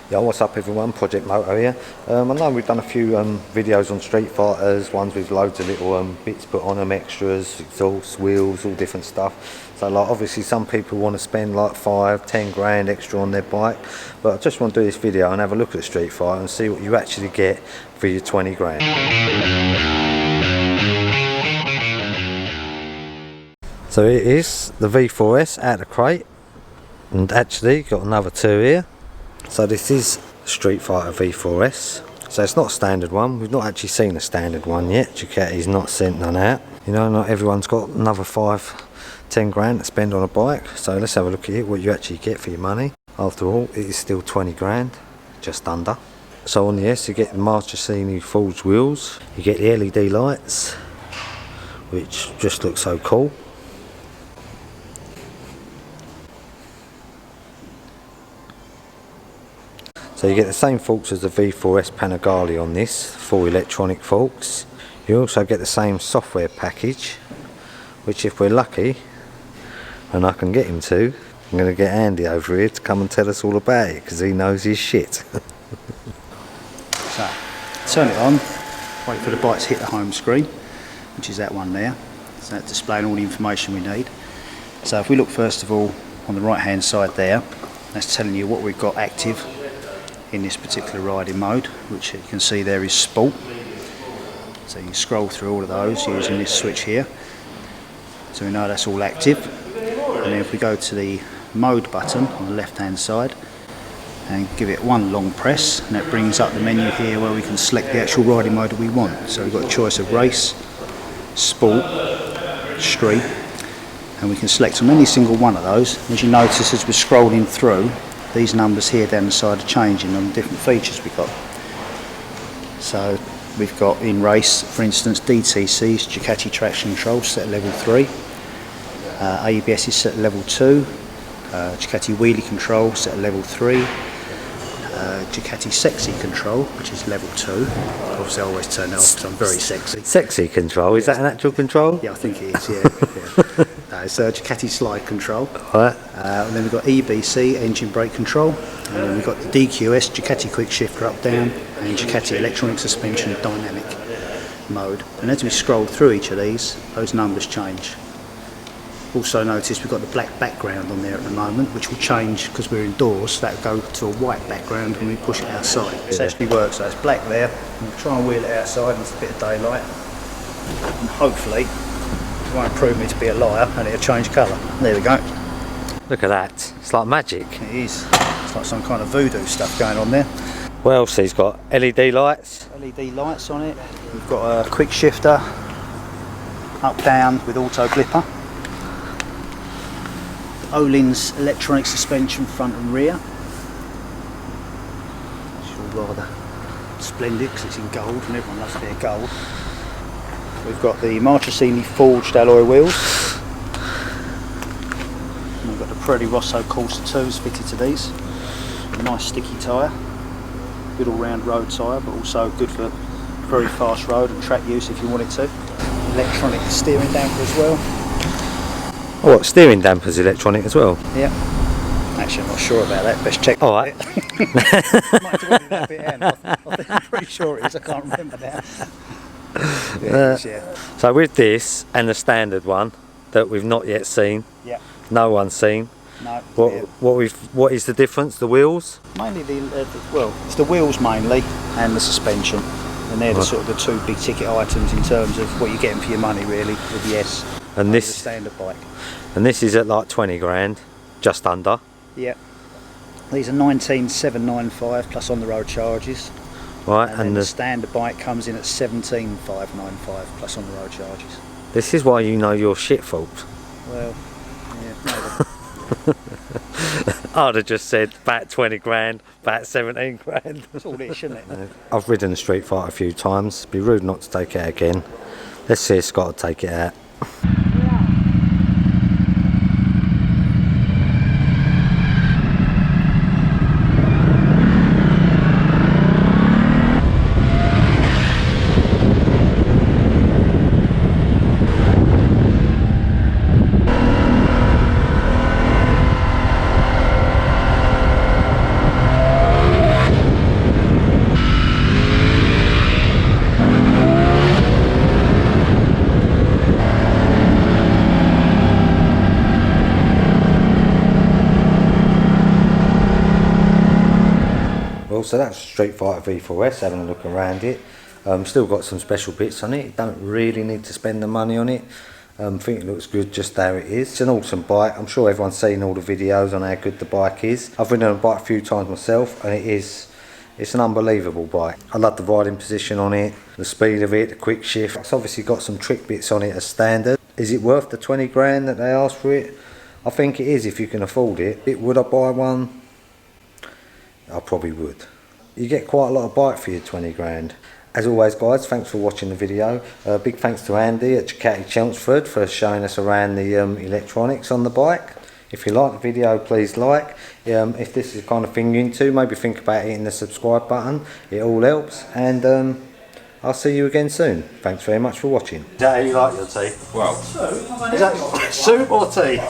Yeah, what's up everyone, Project Moto here. I know we've done a few videos on Street Fighters, ones with loads of little bits put on them, extras, exhausts, wheels, all different stuff. So like obviously some people want to spend like 5-10 grand extra on their bike, but I just want to do this video and have a look at the Street Fighter and see what you actually get for your 20 grand. So it is the V4s out of the crate, and actually got another two here. So this is Street Fighter V4s. So it's not a standard one. We've not actually seen a standard one yet. Ducati's not sent none out. You know, not everyone's got another 5-10 grand to spend on a bike. So let's have a look at it, what you actually get for your money. After all, it is still 20 grand, just under. So on the S you get the Marchesini forged wheels. You get the LED lights, which just look so cool. So you get the same forks as the V4S Panigale on this, 4 electronic forks. You also get the same software package, which if we're lucky, and I can get him to, I'm going to get Andy over here to come and tell us all about it, because he knows his shit. So, turn it on, wait for the bike to hit the home screen, which is that one there. So that's displaying all the information we need. So if we look first of all on the right hand side there, that's telling you what we've got active in this particular riding mode, which you can see there is Sport. So you can scroll through all of those using this switch here. So we know that's all active. And then if we go to the mode button on the left hand side and give it one long press, and that brings up the menu here where we can select the actual riding mode that we want. So we've got a choice of race, sport, street, and we can select on any single one of those. As you notice as we're scrolling through, these numbers here down the side are changing on the different features we've got. So we've got in race, for instance, DTC's Ducati traction control set at level 3, ABS is set at level 2, Ducati wheelie control set at level 3, Ducati sexy control, which is level 2. Obviously I always turn it off because I'm very sexy. Sexy control, is that an actual control? Yeah, I think it is, yeah. It's Ducati slide control. Right. And then we've got EBC, engine brake control. And then we've got the DQS, Ducati quick shifter up down, and Ducati electronic suspension dynamic mode. And as we scroll through each of these, those numbers change. Also notice we've got the black background on there at the moment, which will change because we're indoors. That'll go to a white background when we push it outside. This actually works, so it's black there. We'll try and wheel it outside and it's a bit of daylight. And hopefully it won't prove me to be a liar and it'll change colour. There we go. Look at that, it's like magic. It is. It's like some kind of voodoo stuff going on there. What else he's got? LED lights. LED lights on it. We've got a quick shifter, up down with auto clipper. Öhlins electronic suspension front and rear. It's all rather splendid because it's in gold and everyone loves a bit of gold. We've got the Marchesini forged alloy wheels. And we've got the Pirelli Rosso Corsa 2s fitted to these. A nice sticky tyre. Good all round road tyre, but also good for very fast road and track use if you wanted to. Electronic steering damper as well. Oh, what, steering dampers electronic as well? Yeah. Actually, I'm not sure about that. Best check. All right. Might have to that bit in. I'm pretty sure it is. I can't remember now. Yeah, it is, yeah. So with this and the standard one that we've not yet seen, Yeah. no one's seen. No. What is the difference? The wheels? Mainly well, it's the wheels mainly and the suspension, and they're the sort of the two big ticket items in terms of what you're getting for your money, really, with the S. And this the standard bike. And this is at like 20 grand, just under. Yeah. These are 19,795 plus on the road charges. Right, and the standard bike comes in at 17,595 plus on the road charges. This is why you know your shit fault. Well, yeah, maybe. I'd have just said about 20 grand, about 17 grand. That's all it is, shouldn't it? I've ridden the Street Fighter a few times. It'd be rude not to take it out again. Let's see if Scott will take it out. Well, so that's StreetFighter V4s, having a look around it. Still got some special bits on it. Don't really need to spend the money on it. I think it looks good just how it is. It's an awesome bike. I'm sure everyone's seen all the videos on how good the bike is. I've ridden on a bike a few times myself, and it's an unbelievable bike. I love the riding position on it, the speed of it, the quick shift. It's obviously got some trick bits on it as standard. Is it worth the 20 grand that they asked for it? I think it is if you can afford it. Would I buy one? I probably would. You get quite a lot of bike for your 20 grand. As always guys, thanks for watching the video. Big thanks to Andy at Ducati Chelmsford for showing us around the electronics on the bike. If you like the video, please like. If this is the kind of thing you're into, maybe think about hitting the subscribe button. It all helps. And I'll see you again soon. Thanks very much for watching. Is that how you like your tea? Well, Is that soup or tea?